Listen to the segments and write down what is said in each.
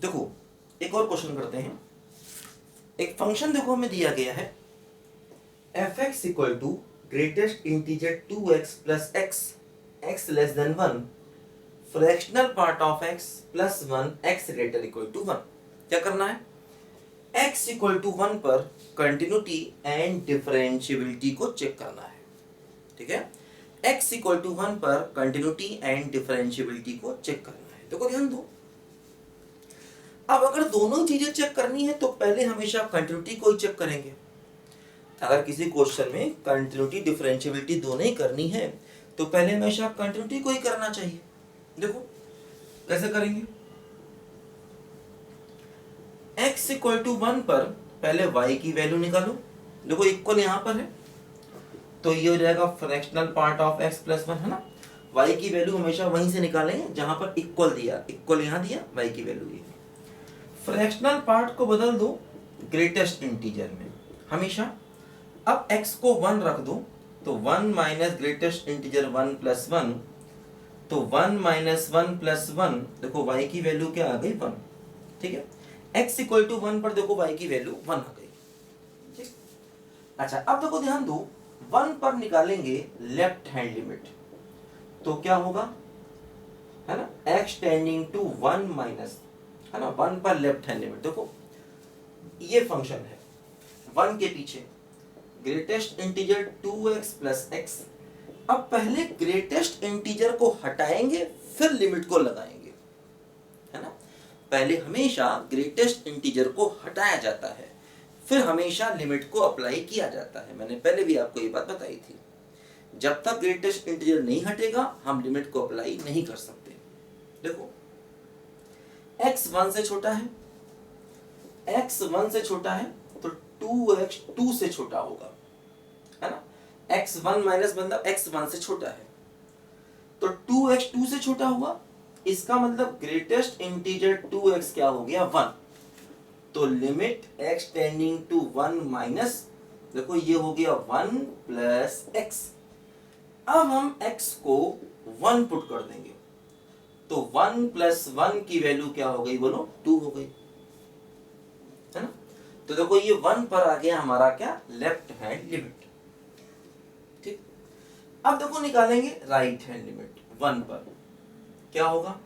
देखो एक और क्वेश्चन करते हैं। एक फंक्शन देखो हमें दिया गया है f x equal to greatest integer 2x plus x x less than 1 fractional part of x plus 1 x greater equal to 1। क्या करना है? x इक्वल टू 1 पर कंटिन्यूटी एंड डिफरेंशियबिलिटी को चेक करना है। ठीक है, x इक्वल टू 1 पर कंटिन्यूटी एंड डिफरेंशियबिलिटी को चेक करना है। देखो ध्यान दो, अब अगर दोनों चीजें चेक करनी है तो पहले हमेशा कंटिन्यूटी को ही चेक करेंगे। अगर किसी क्वेश्चन में कंटिन्यूटी डिफरेंशियबिलिटी दोनों ही करनी है तो पहले हमेशा कंटिन्यूटी को ही करना चाहिए। देखो कैसे करेंगे? x इक्वल टू 1 पर पहले y की वैल्यू निकालो। देखो इक्वल यहां पर है तो ये हो जाएगा fractional part of x plus 1, है ना। y की वैल्यू हमेशा वहीं से निकालेंगे जहां पर इक्वल दिया, इक्वल यहां दिया, y की वैल्यू ये। फ्रैक्शनल पार्ट को बदल दो ग्रेटेस्ट इंटीजर में हमेशा। अब x को 1 रख दो तो 1 माइनस ग्रेटेस्ट इंटीजर 1 प्लस 1, तो 1 माइनस 1 प्लस 1, देखो y की वैल्यू क्या आ गई 1। ठीक है, x इक्वल टू 1 पर देखो y की वैल्यू 1 आ गई। ठीक, अच्छा अब देखो ध्यान दो, 1 पर निकालेंगे लेफ्ट हैंड लिमिट तो क्या होगा, है ना, x टेंडिंग टू 1 माइनस, है ना, 1 पर लेफ्ट हैंड लिमिट। देखो ये फंक्शन है 1 के पीछे greatest integer 2x plus x. अब पहले ग्रेटेस्ट इंटीजर को हटाएंगे फिर लिमिट को लगाएंगे, है ना। पहले हमेशा ग्रेटेस्ट इंटीजर को हटाया जाता है फिर हमेशा लिमिट को अप्लाई किया जाता है। मैंने पहले भी आपको ये बात बताई थी, जब तक ग्रेटेस्ट इंटीजर नहीं हटेगा हम लिमिट को अप्लाई नहीं कर सकते। देखो x 1 से छोटा है, x 1 से छोटा है तो 2x 2 से छोटा होगा, है ना। x 1 माइनस मतलब x 1 से छोटा है तो 2x 2 से छोटा हुआ, इसका मतलब ग्रेटेस्ट इंटीजर 2x क्या हो गया 1, तो limit x tending to 1 minus, देखो ये हो गया 1 प्लस x। अब हम x को 1 पुट कर देंगे तो 1 प्लस 1 की वैल्यू क्या हो गई बोलो 2 हो गई, है ना। तो देखो ये 1 पर आ गया हमारा क्या, लेफ्ट हैंड लिमिट। ठीक, अब देखो निकालेंगे राइट हैंड लिमिट 1 पर, क्या होगा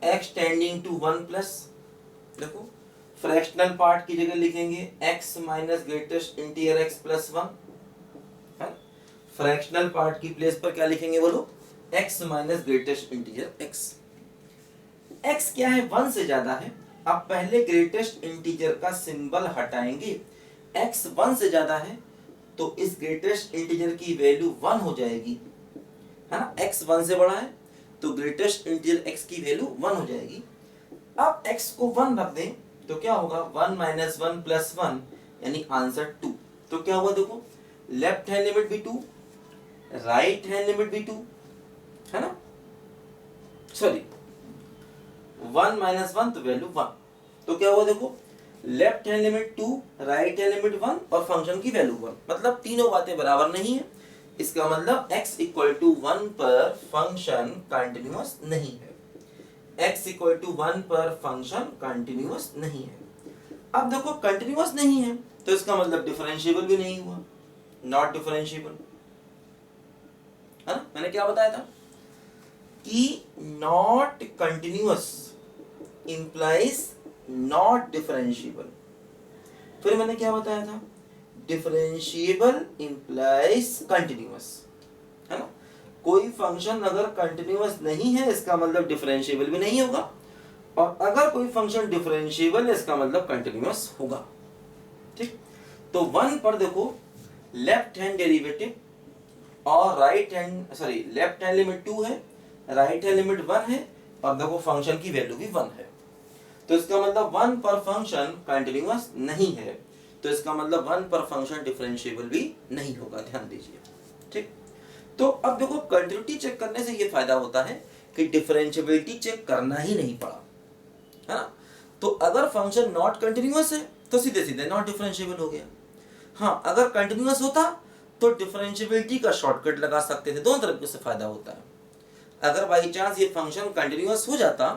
x टेंडिंग टू 1 प्लस, देखो फ्रैक्शनल पार्ट की जगह लिखेंगे x minus greatest integer x plus 1, है। फ्रैक्शनल पार्ट की प्लेस पर क्या लिखेंगे बोलो, x minus greatest integer x। x क्या है 1 से ज्यादा है, अब पहले ग्रेटेस्ट इंटीजर का सिंबल हटाएंगे, x 1 से ज्यादा है तो इस ग्रेटेस्ट इंटीजर की वैल्यू 1 हो जाएगी, है ना। x 1 से बड़ा है तो ग्रेटेस्ट इंटीजर x की वैल्यू 1 हो जाएगी। अब x को 1 रख दें तो क्या होगा 1 माइनस 1 प्लस 1 यानी आंसर 2। तो क्या हुआ देखो, लेफ्ट हैंड लिमिट भी 2, राइट हैंड लिमिट भी 2, है ना, सॉरी 1 माइनस 1 तो वैल्यू 1, तो क्या हुआ देखो left hand limit 2, right hand limit 1 और फंक्शन की वैल्यू 1, मतलब तीनों बातें बराबर नहीं है। इसका मतलब x इक्वल टू 1 पर फंक्शन कंटिन्यूअस नहीं है, x इक्वल टू 1 पर फंक्शन कंटिन्यूअस नहीं है। अब देखो कंटिन्यूअस नहीं है तो इसका मतलब डिफरेंशिएबल भी नहीं हुआ, नॉट डिफरेंशिएबल, है ना। मैंने क्या बताया था कि not continuous implies not differentiable. फिर मैंने क्या बताया था, डिफरेंशिएबल इंप्लाइज कंटिन्यूअस, है ना। कोई फंक्शन अगर कंटिन्यूअस नहीं है इसका मतलब डिफरेंशिएबल भी नहीं होगा, और अगर कोई फंक्शन डिफरेंशिएबल है इसका मतलब कंटिन्यूअस होगा। ठीक, तो 1 पर देखो लेफ्ट हैंड डेरिवेटिव और right hand, sorry left hand limit 2 है, राइट हैंड लिमिट 1 है, और देखो फंक्शन की वैल्यू भी 1 है, तो इसका मतलब 1 पर फंक्शन कंटिन्यूअस नहीं है, तो इसका मतलब 1 पर फंक्शन डिफरेंशिएबल भी नहीं होगा, ध्यान दीजिए। ठीक, तो अब देखो कंटिन्यूटी चेक करने से ये फायदा होता है कि डिफरेंशिएबिलिटी चेक करना ही नहीं पड़ा, है ना। तो अगर फंक्शन नॉट कंटिन्यूअस है तो सीधे सीधे नॉट डिफरेंशिएबल हो गया। हाँ, अगर कंटिन्यूअस होता तो डिफरेंशिएबिलिटी का शॉर्टकट लगा सकते थे, दोनों तरफ से फायदा होता है। अगर बाई चांस ये फंक्शन कंटिन्यूअस हो जाता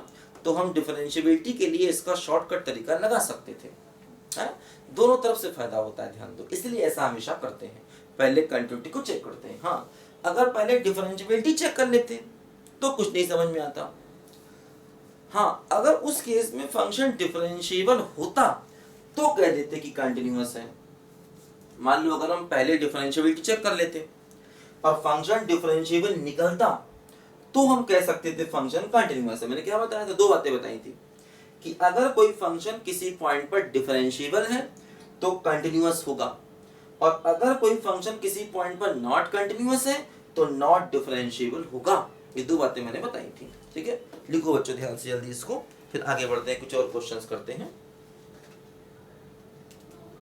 तो हम डिफरेंशिएबिलिटी के लिए इसका शॉर्टकट तरीका लगा सकते थे, है ना। दोनों तरफ से फायदा होता है, ध्यान दो, इसलिए ऐसा हमेशा करते हैं, पहले कंटिन्यूटी को चेक करते हैं। हाँ, अगर पहले डिफरेंशिएबिलिटी चेक कर लेते तो कुछ नहीं समझ में आता। हाँ, अगर उस केस में फंक्शन डिफरेंशिएबल होता तो कह देते कि कंटिन्यूअस है। मान लो अगर हम पहले डिफरेंशिएबिलिटी चेक कर लेते और फंक्शन डिफरेंशिएबल निकलता तो हम कह सकते थे फंक्शन कंटिन्यूअस है। मैंने क्या बताया था, दो बातें बताई थी कि अगर कोई फंक्शन किसी पॉइंट पर डिफरेंशिएबल है तो कंटिन्यूअस होगा, और अगर कोई फंक्शन किसी पॉइंट पर नॉट कंटिन्यूअस है तो नॉट डिफरेंशिएबल होगा। ये दो बातें मैंने बताई थी, ठीक है। लिखो बच्चों ध्यान से जल्दी इसको, फिर आगे बढ़ते हैं, कुछ और क्वेश्चंस करते हैं।